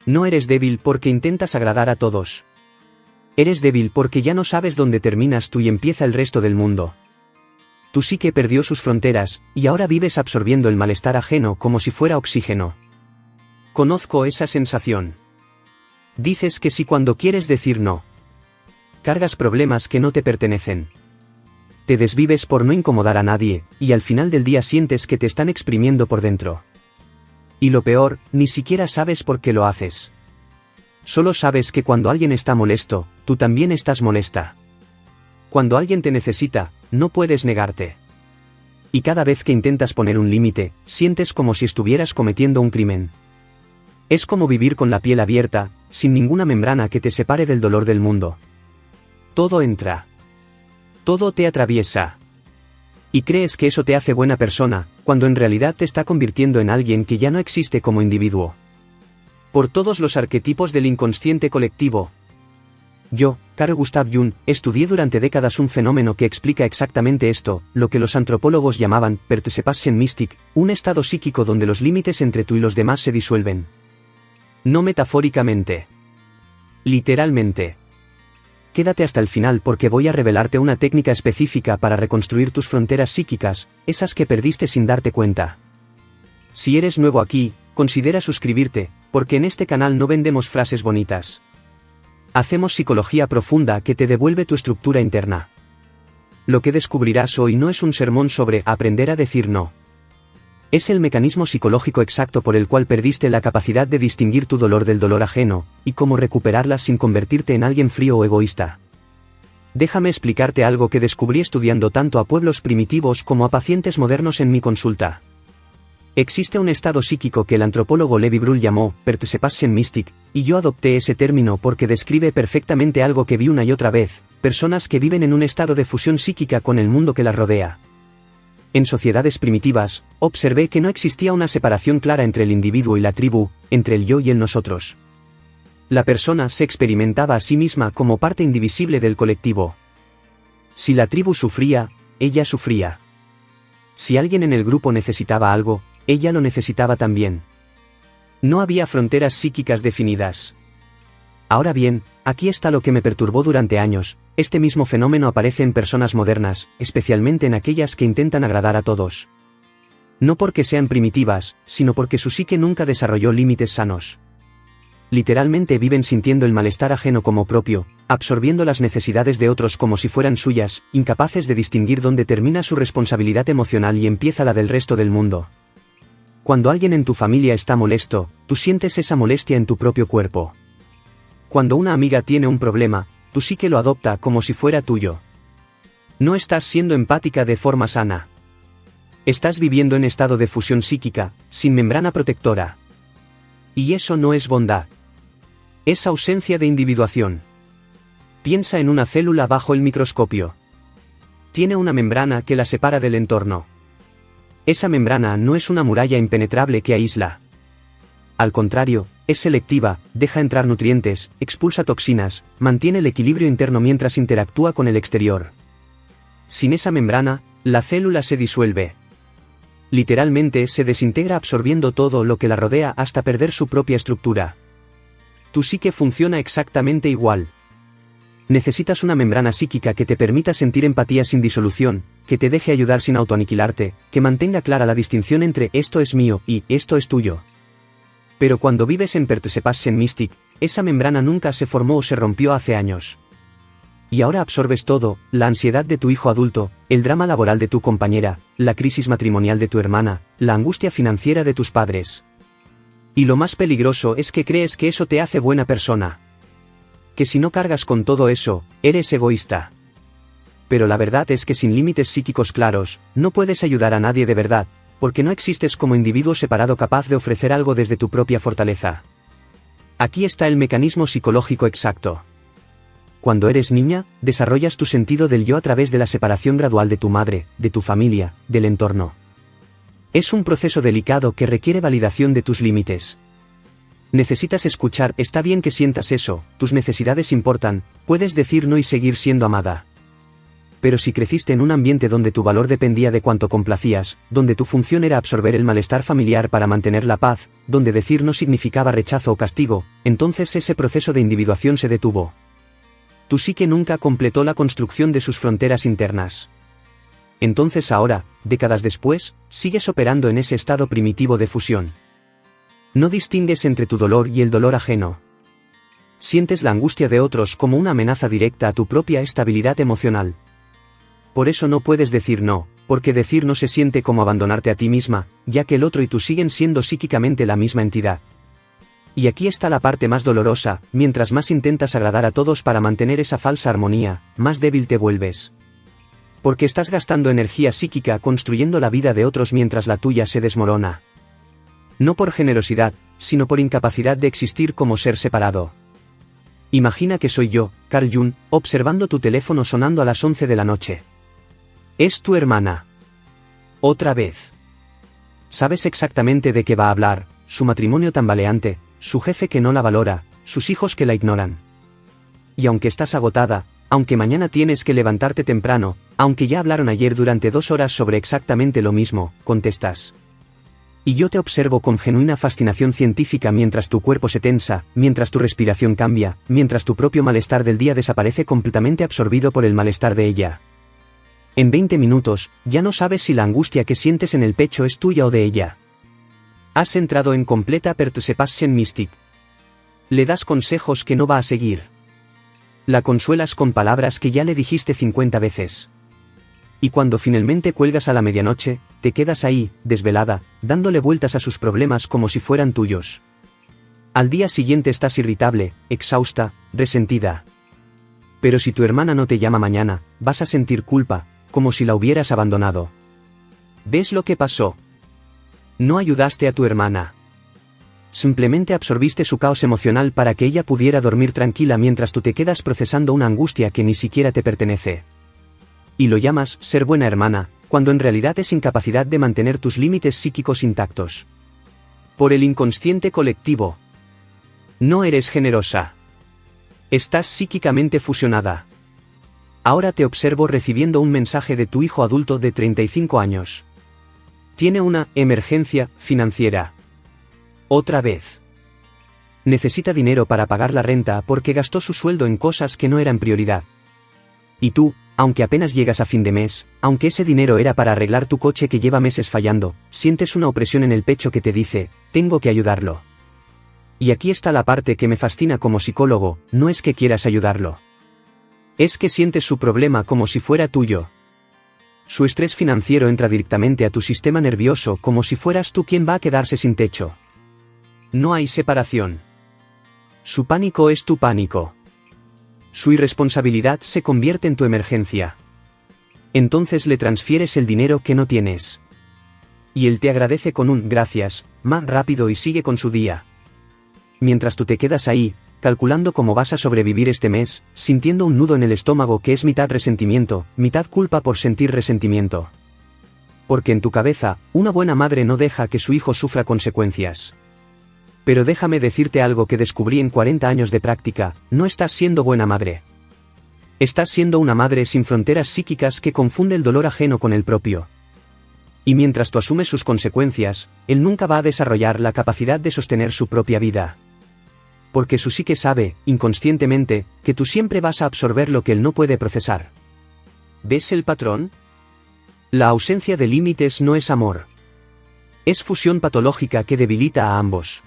No eres débil porque intentas agradar a todos. Eres débil porque ya no sabes dónde terminas tú y empieza el resto del mundo. Tu psique perdió sus fronteras, y ahora vives absorbiendo el malestar ajeno como si fuera oxígeno. Conozco esa sensación. Dices que sí cuando quieres decir no. Cargas problemas que no te pertenecen. Te desvives por no incomodar a nadie, y al final del día sientes que te están exprimiendo por dentro. Y lo peor, ni siquiera sabes por qué lo haces. Solo sabes que cuando alguien está molesto, tú también estás molesta. Cuando alguien te necesita, no puedes negarte. Y cada vez que intentas poner un límite, sientes como si estuvieras cometiendo un crimen. Es como vivir con la piel abierta, sin ninguna membrana que te separe del dolor del mundo. Todo entra. Todo te atraviesa. Y crees que eso te hace buena persona, cuando en realidad te está convirtiendo en alguien que ya no existe como individuo. Por todos los arquetipos del inconsciente colectivo. Yo, Carl Gustav Jung, estudié durante décadas un fenómeno que explica exactamente esto, lo que los antropólogos llamaban Perception Mystic, un estado psíquico donde los límites entre tú y los demás se disuelven. No metafóricamente. Literalmente. Quédate hasta el final porque voy a revelarte una técnica específica para reconstruir tus fronteras psíquicas, esas que perdiste sin darte cuenta. Si eres nuevo aquí, considera suscribirte, porque en este canal no vendemos frases bonitas. Hacemos psicología profunda que te devuelve tu estructura interna. Lo que descubrirás hoy no es un sermón sobre aprender a decir no. Es el mecanismo psicológico exacto por el cual perdiste la capacidad de distinguir tu dolor del dolor ajeno, y cómo recuperarla sin convertirte en alguien frío o egoísta. Déjame explicarte algo que descubrí estudiando tanto a pueblos primitivos como a pacientes modernos en mi consulta. Existe un estado psíquico que el antropólogo Levi Bruhl llamó Perception Mystic, y yo adopté ese término porque describe perfectamente algo que vi una y otra vez: personas que viven en un estado de fusión psíquica con el mundo que las rodea. En sociedades primitivas, observé que no existía una separación clara entre el individuo y la tribu, entre el yo y el nosotros. La persona se experimentaba a sí misma como parte indivisible del colectivo. Si la tribu sufría, ella sufría. Si alguien en el grupo necesitaba algo, ella lo necesitaba también. No había fronteras psíquicas definidas. Ahora bien, aquí está lo que me perturbó durante años: este mismo fenómeno aparece en personas modernas, especialmente en aquellas que intentan agradar a todos. No porque sean primitivas, sino porque su psique nunca desarrolló límites sanos. Literalmente viven sintiendo el malestar ajeno como propio, absorbiendo las necesidades de otros como si fueran suyas, incapaces de distinguir dónde termina su responsabilidad emocional y empieza la del resto del mundo. Cuando alguien en tu familia está molesto, tú sientes esa molestia en tu propio cuerpo. Cuando una amiga tiene un problema, tu psique lo adopta como si fuera tuyo. No estás siendo empática de forma sana. Estás viviendo en estado de fusión psíquica, sin membrana protectora. Y eso no es bondad. Es ausencia de individuación. Piensa en una célula bajo el microscopio. Tiene una membrana que la separa del entorno. Esa membrana no es una muralla impenetrable que aísla. Al contrario, es selectiva, deja entrar nutrientes, expulsa toxinas, mantiene el equilibrio interno mientras interactúa con el exterior. Sin esa membrana, la célula se disuelve. Literalmente se desintegra absorbiendo todo lo que la rodea hasta perder su propia estructura. Tu psique funciona exactamente igual. Necesitas una membrana psíquica que te permita sentir empatía sin disolución, que te deje ayudar sin autoaniquilarte, que mantenga clara la distinción entre esto es mío y esto es tuyo. Pero cuando vives en Perception Mystic, esa membrana nunca se formó o se rompió hace años. Y ahora absorbes todo: la ansiedad de tu hijo adulto, el drama laboral de tu compañera, la crisis matrimonial de tu hermana, la angustia financiera de tus padres. Y lo más peligroso es que crees que eso te hace buena persona. Que si no cargas con todo eso, eres egoísta. Pero la verdad es que sin límites psíquicos claros, no puedes ayudar a nadie de verdad, porque no existes como individuo separado capaz de ofrecer algo desde tu propia fortaleza. Aquí está el mecanismo psicológico exacto. Cuando eres niña, desarrollas tu sentido del yo a través de la separación gradual de tu madre, de tu familia, del entorno. Es un proceso delicado que requiere validación de tus límites. Necesitas escuchar: está bien que sientas eso, tus necesidades importan, puedes decir no y seguir siendo amada. Pero si creciste en un ambiente donde tu valor dependía de cuánto complacías, donde tu función era absorber el malestar familiar para mantener la paz, donde decir no significaba rechazo o castigo, entonces ese proceso de individuación se detuvo. Tu psique nunca completó la construcción de sus fronteras internas. Entonces ahora, décadas después, sigues operando en ese estado primitivo de fusión. No distingues entre tu dolor y el dolor ajeno. Sientes la angustia de otros como una amenaza directa a tu propia estabilidad emocional. Por eso no puedes decir no, porque decir no se siente como abandonarte a ti misma, ya que el otro y tú siguen siendo psíquicamente la misma entidad. Y aquí está la parte más dolorosa: mientras más intentas agradar a todos para mantener esa falsa armonía, más débil te vuelves. Porque estás gastando energía psíquica construyendo la vida de otros mientras la tuya se desmorona. No por generosidad, sino por incapacidad de existir como ser separado. Imagina que soy yo, Carl Jung, observando tu teléfono sonando a las 11 de la noche. Es tu hermana. Otra vez. Sabes exactamente de qué va a hablar: su matrimonio tambaleante, su jefe que no la valora, sus hijos que la ignoran. Y aunque estás agotada, aunque mañana tienes que levantarte temprano, aunque ya hablaron ayer durante 2 horas sobre exactamente lo mismo, contestas. Y yo te observo con genuina fascinación científica mientras tu cuerpo se tensa, mientras tu respiración cambia, mientras tu propio malestar del día desaparece completamente absorbido por el malestar de ella. En 20 minutos, ya no sabes si la angustia que sientes en el pecho es tuya o de ella. Has entrado en completa perception mystic. Le das consejos que no va a seguir. La consuelas con palabras que ya le dijiste 50 veces. Y cuando finalmente cuelgas a la medianoche, te quedas ahí, desvelada, dándole vueltas a sus problemas como si fueran tuyos. Al día siguiente estás irritable, exhausta, resentida. Pero si tu hermana no te llama mañana, vas a sentir culpa, como si la hubieras abandonado. ¿Ves lo que pasó? No ayudaste a tu hermana. Simplemente absorbiste su caos emocional para que ella pudiera dormir tranquila mientras tú te quedas procesando una angustia que ni siquiera te pertenece. Y lo llamas ser buena hermana, cuando en realidad es incapacidad de mantener tus límites psíquicos intactos. Por el inconsciente colectivo. No eres generosa. Estás psíquicamente fusionada. Ahora te observo recibiendo un mensaje de tu hijo adulto de 35 años. Tiene una emergencia financiera. Otra vez. Necesita dinero para pagar la renta porque gastó su sueldo en cosas que no eran prioridad. Y tú, aunque apenas llegas a fin de mes, aunque ese dinero era para arreglar tu coche que lleva meses fallando, sientes una opresión en el pecho que te dice: tengo que ayudarlo. Y aquí está la parte que me fascina como psicólogo: no es que quieras ayudarlo. Es que sientes su problema como si fuera tuyo. Su estrés financiero entra directamente a tu sistema nervioso como si fueras tú quien va a quedarse sin techo. No hay separación. Su pánico es tu pánico. Su irresponsabilidad se convierte en tu emergencia. Entonces le transfieres el dinero que no tienes. Y él te agradece con un gracias, más rápido, y sigue con su día. Mientras tú te quedas ahí, calculando cómo vas a sobrevivir este mes, sintiendo un nudo en el estómago que es mitad resentimiento, mitad culpa por sentir resentimiento. Porque en tu cabeza, una buena madre no deja que su hijo sufra consecuencias. Pero déjame decirte algo que descubrí en 40 años de práctica: no estás siendo buena madre. Estás siendo una madre sin fronteras psíquicas que confunde el dolor ajeno con el propio. Y mientras tú asumes sus consecuencias, él nunca va a desarrollar la capacidad de sostener su propia vida. Porque su psique sabe, inconscientemente, que tú siempre vas a absorber lo que él no puede procesar. ¿Ves el patrón? La ausencia de límites no es amor. Es fusión patológica que debilita a ambos.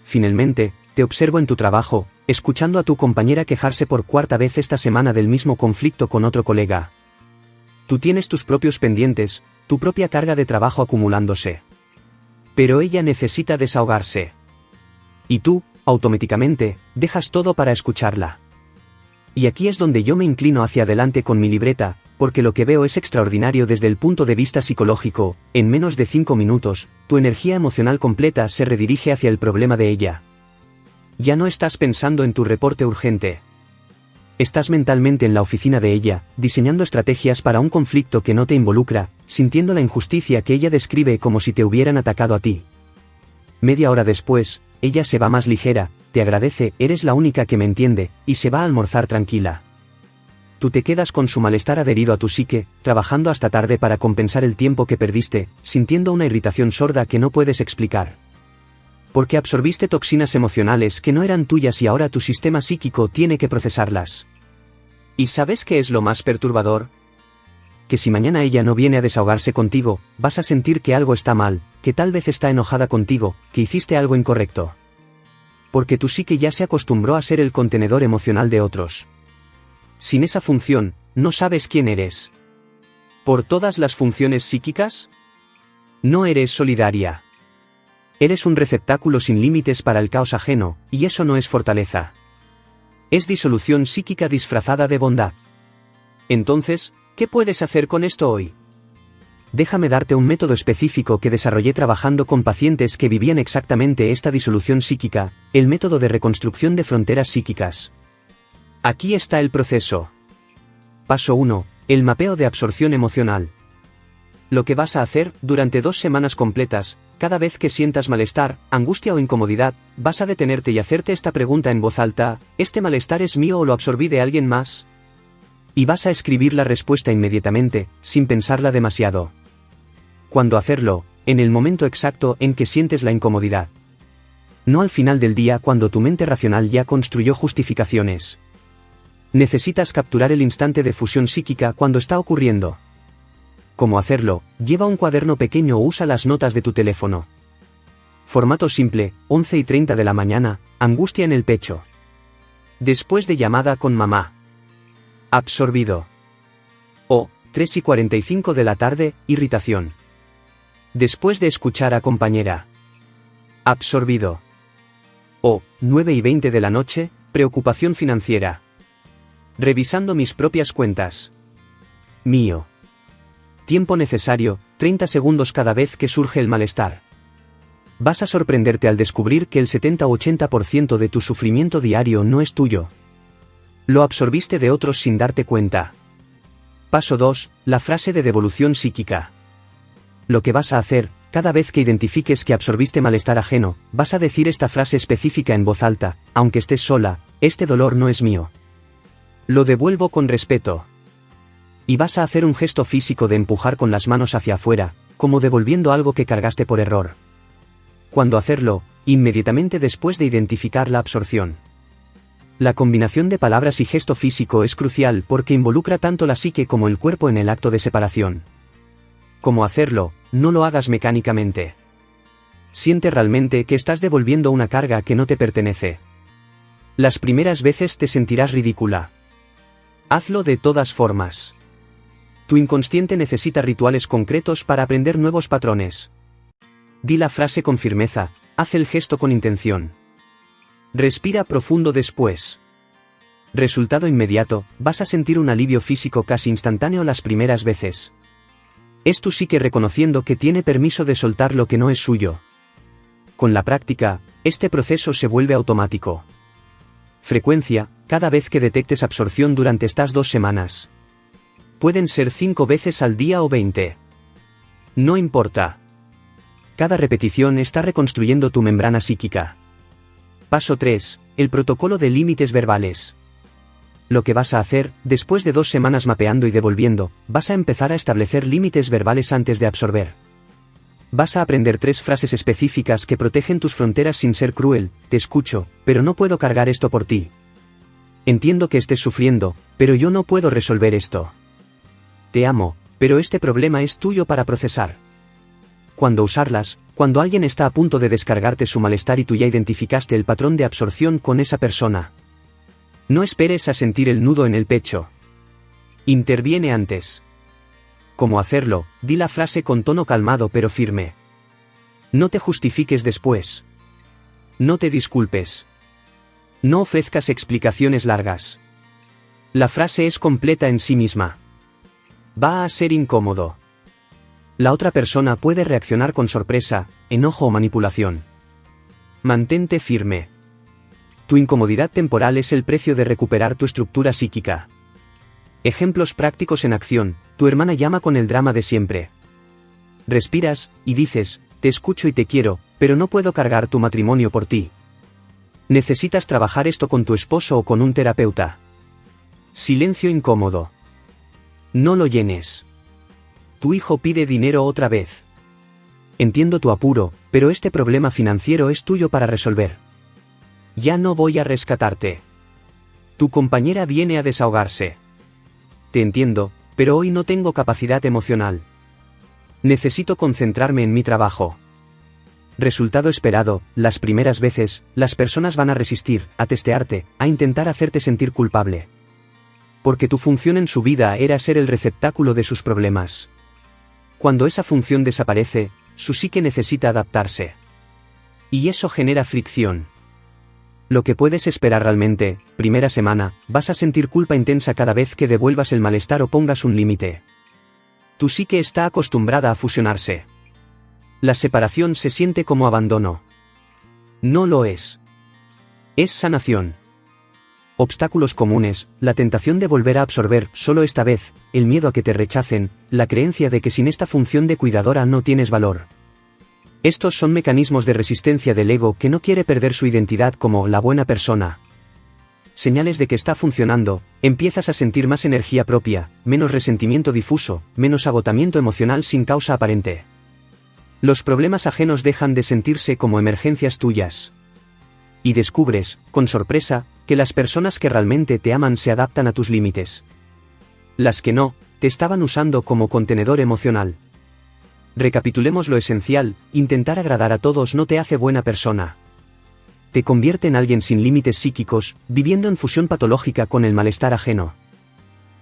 Finalmente, te observo en tu trabajo, escuchando a tu compañera quejarse por 4ª vez esta semana del mismo conflicto con otro colega. Tú tienes tus propios pendientes, tu propia carga de trabajo acumulándose. Pero ella necesita desahogarse. Y tú, automáticamente, dejas todo para escucharla. Y aquí es donde yo me inclino hacia adelante con mi libreta, porque lo que veo es extraordinario desde el punto de vista psicológico. En menos de 5 minutos, tu energía emocional completa se redirige hacia el problema de ella. Ya no estás pensando en tu reporte urgente. Estás mentalmente en la oficina de ella, diseñando estrategias para un conflicto que no te involucra, sintiendo la injusticia que ella describe como si te hubieran atacado a ti. Media hora después, ella se va más ligera, te agradece: eres la única que me entiende, y se va a almorzar tranquila. tú te quedas con su malestar adherido a tu psique, trabajando hasta tarde para compensar el tiempo que perdiste, sintiendo una irritación sorda que no puedes explicar. Porque absorbiste toxinas emocionales que no eran tuyas y ahora tu sistema psíquico tiene que procesarlas. ¿Y sabes qué es lo más perturbador? Que si mañana ella no viene a desahogarse contigo, vas a sentir que algo está mal, que tal vez está enojada contigo, que hiciste algo incorrecto. Porque tu psique ya se acostumbró a ser el contenedor emocional de otros. Sin esa función, no sabes quién eres. ¿Por todas las funciones psíquicas? No eres solidaria. Eres un receptáculo sin límites para el caos ajeno, y eso no es fortaleza. Es disolución psíquica disfrazada de bondad. Entonces, ¿qué puedes hacer con esto hoy? Déjame darte un método específico que desarrollé trabajando con pacientes que vivían exactamente esta disolución psíquica, el método de reconstrucción de fronteras psíquicas. Aquí está el proceso. Paso 1. El mapeo de absorción emocional. Lo que vas a hacer, durante 2 semanas completas, cada vez que sientas malestar, angustia o incomodidad, vas a detenerte y hacerte esta pregunta en voz alta: ¿este malestar es mío o lo absorbí de alguien más? Y vas a escribir la respuesta inmediatamente, sin pensarla demasiado. Cuando hacerlo, en el momento exacto en que sientes la incomodidad. No al final del día cuando tu mente racional ya construyó justificaciones. Necesitas capturar el instante de fusión psíquica cuando está ocurriendo. ¿Cómo hacerlo? Lleva un cuaderno pequeño o usa las notas de tu teléfono. Formato simple, 11:30 de la mañana, angustia en el pecho. Después de llamada con mamá. Absorbido. O, 3:45 de la tarde, irritación. Después de escuchar a compañera. Absorbido. O, 9:20 de la noche, preocupación financiera. Revisando mis propias cuentas. Mío. Tiempo necesario, 30 segundos cada vez que surge el malestar. Vas a sorprenderte al descubrir que el 70-80% de tu sufrimiento diario no es tuyo. Lo absorbiste de otros sin darte cuenta. Paso 2. La frase de devolución psíquica. Lo que vas a hacer, cada vez que identifiques que absorbiste malestar ajeno, vas a decir esta frase específica en voz alta: aunque estés sola, este dolor no es mío. Lo devuelvo con respeto. Y vas a hacer un gesto físico de empujar con las manos hacia afuera, como devolviendo algo que cargaste por error. Cuando hacerlo, inmediatamente después de identificar la absorción. La combinación de palabras y gesto físico es crucial porque involucra tanto la psique como el cuerpo en el acto de separación. ¿Cómo hacerlo? No lo hagas mecánicamente. Siente realmente que estás devolviendo una carga que no te pertenece. Las primeras veces te sentirás ridícula. Hazlo de todas formas. Tu inconsciente necesita rituales concretos para aprender nuevos patrones. Di la frase con firmeza, haz el gesto con intención. Respira profundo después. Resultado inmediato, vas a sentir un alivio físico casi instantáneo las primeras veces. Es tu psique reconociendo que tiene permiso de soltar lo que no es suyo. Con la práctica, este proceso se vuelve automático. Frecuencia, cada vez que detectes absorción durante estas 2 semanas. Pueden ser 5 veces al día o 20. No importa. Cada repetición está reconstruyendo tu membrana psíquica. Paso 3. El protocolo de límites verbales. Lo que vas a hacer, después de 2 semanas mapeando y devolviendo, vas a empezar a establecer límites verbales antes de absorber. Vas a aprender 3 frases específicas que protegen tus fronteras sin ser cruel: te escucho, pero no puedo cargar esto por ti. Entiendo que estés sufriendo, pero yo no puedo resolver esto. Te amo, pero este problema es tuyo para procesar. Cuando usarlas, cuando alguien está a punto de descargarte su malestar y tú ya identificaste el patrón de absorción con esa persona. No esperes a sentir el nudo en el pecho. Interviene antes. ¿Cómo hacerlo? Di la frase con tono calmado pero firme. No te justifiques después. No te disculpes. No ofrezcas explicaciones largas. La frase es completa en sí misma. Va a ser incómodo. La otra persona puede reaccionar con sorpresa, enojo o manipulación. Mantente firme. Tu incomodidad temporal es el precio de recuperar tu estructura psíquica. Ejemplos prácticos en acción: tu hermana llama con el drama de siempre. Respiras, y dices: te escucho y te quiero, pero no puedo cargar tu matrimonio por ti. Necesitas trabajar esto con tu esposo o con un terapeuta. Silencio incómodo. No lo llenes. Tu hijo pide dinero otra vez. Entiendo tu apuro, pero este problema financiero es tuyo para resolver. Ya no voy a rescatarte. Tu compañera viene a desahogarse. Te entiendo, pero hoy no tengo capacidad emocional. Necesito concentrarme en mi trabajo. Resultado esperado: las primeras veces, las personas van a resistir, a testearte, a intentar hacerte sentir culpable. Porque tu función en su vida era ser el receptáculo de sus problemas. Cuando esa función desaparece, su psique necesita adaptarse. Y eso genera fricción. Lo que puedes esperar realmente: primera semana, vas a sentir culpa intensa cada vez que devuelvas el malestar o pongas un límite. Tu psique está acostumbrada a fusionarse. La separación se siente como abandono. No lo es. Es sanación. Obstáculos comunes: la tentación de volver a absorber, solo esta vez, el miedo a que te rechacen, la creencia de que sin esta función de cuidadora no tienes valor. Estos son mecanismos de resistencia del ego que no quiere perder su identidad como la buena persona. Señales de que está funcionando: empiezas a sentir más energía propia, menos resentimiento difuso, menos agotamiento emocional sin causa aparente. Los problemas ajenos dejan de sentirse como emergencias tuyas. Y descubres, con sorpresa, que las personas que realmente te aman se adaptan a tus límites. Las que no, te estaban usando como contenedor emocional. Recapitulemos lo esencial: intentar agradar a todos no te hace buena persona. Te convierte en alguien sin límites psíquicos, viviendo en fusión patológica con el malestar ajeno.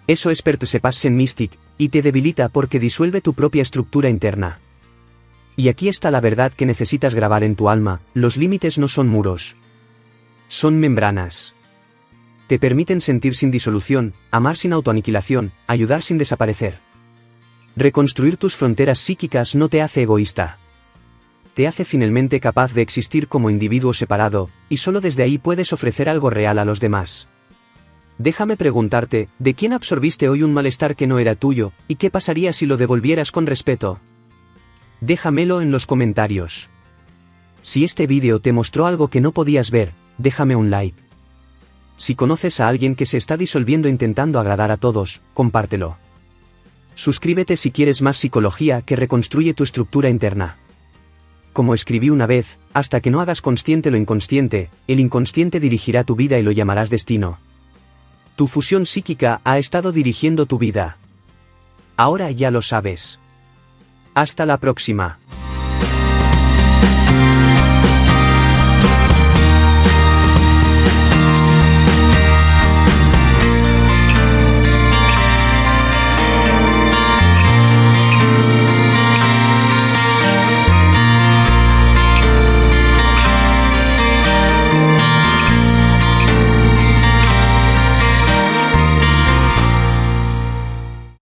Eso es Persepassen Mystic, y te debilita porque disuelve tu propia estructura interna. Y aquí está la verdad que necesitas grabar en tu alma: los límites no son muros. Son membranas. Te permiten sentir sin disolución, amar sin autoaniquilación, ayudar sin desaparecer. Reconstruir tus fronteras psíquicas no te hace egoísta. Te hace finalmente capaz de existir como individuo separado, y solo desde ahí puedes ofrecer algo real a los demás. Déjame preguntarte: ¿de quién absorbiste hoy un malestar que no era tuyo, y qué pasaría si lo devolvieras con respeto? Déjamelo en los comentarios. Si este vídeo te mostró algo que no podías ver, déjame un like. Si conoces a alguien que se está disolviendo intentando agradar a todos, compártelo. Suscríbete si quieres más psicología que reconstruye tu estructura interna. Como escribí una vez: hasta que no hagas consciente lo inconsciente, el inconsciente dirigirá tu vida y lo llamarás destino. Tu fusión psíquica ha estado dirigiendo tu vida. Ahora ya lo sabes. Hasta la próxima.